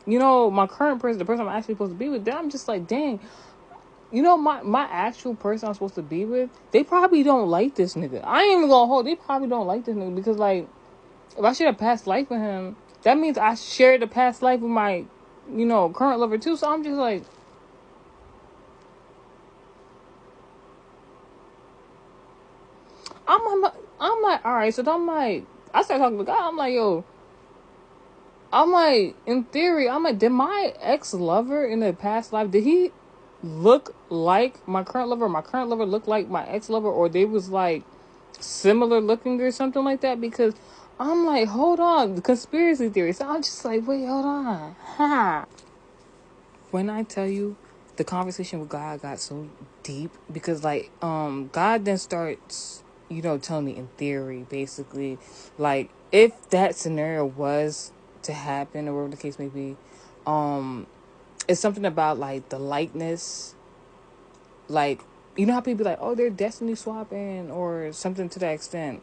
my current person, the person I'm actually supposed to be with, then I'm just like, dang, my actual person I'm supposed to be with, they probably don't like this nigga. I ain't even gonna hold. They probably don't like this nigga because, like, if I share a past life with him, that means I shared a past life with my, current lover too. So I'm just like, I'm like, all right. So I'm like, I started talking to the guy. I'm like, yo, I'm like, in theory, I'm like, did my ex lover in the past life, did he look like my current lover? Or my current lover look like my ex lover, or they was like similar looking or something like that? Because I'm like, hold on, the conspiracy theory. So I'm just like, wait, hold on, ha. When I tell you, the conversation with God got so deep because, like, God then starts, telling me in theory, basically, like, if that scenario was to happen or whatever the case may be, um, it's something about, like, the likeness, like, you know how people be like, oh, they're destiny swapping or something to that extent.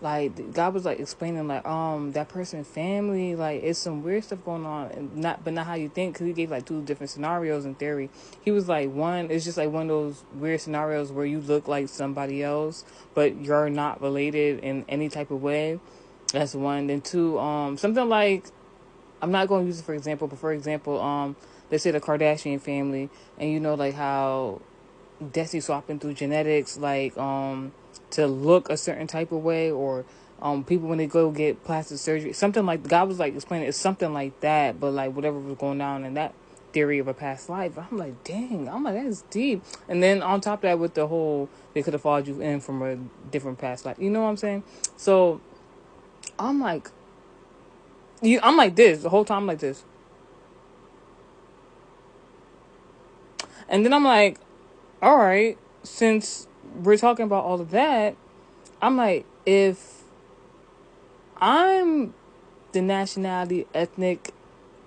Like, God was like explaining, like, that person's family, like, it's some weird stuff going on, and not how you think, because he gave like two different scenarios in theory. He was like, one, it's just like one of those weird scenarios where you look like somebody else but you're not related in any type of way. That's one. Then two, something like, I'm not going to use it for example, but for example, let's say the Kardashian family, and like how destiny swapping through genetics, like, to look a certain type of way, or people when they go get plastic surgery, something like, God was like explaining it's something like that, but like whatever was going on in that theory of a past life. I'm like, dang, I'm like, that's deep. And then on top of that, with the whole, they could have followed you in from a different past life, you know what I'm saying? So I'm like, I'm like this the whole time, like this. And then I'm like, all right, since we're talking about all of that, I'm like, if I'm the nationality, ethnic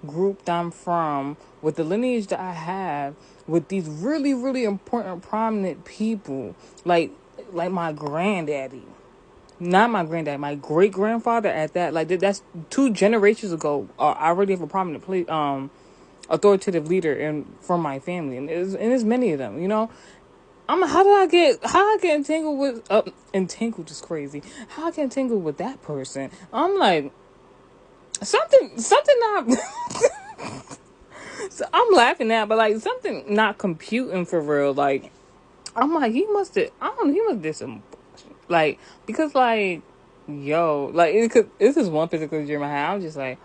group that I'm from, with the lineage that I have, with these really, really important, prominent people, like my granddaddy, not my granddad, my great grandfather at that, like that's 2 generations ago. I already have a prominent authoritative leader from my family, and there's many of them. I'm like, how I get entangled with entangled is crazy. How I get entangled with that person? I'm like, something not. So I'm laughing at, but like something not computing for real. Like, I'm like, he must have. I don't know. He must have did some, like, because like, yo, like, this is one particular dream I had. I'm just like,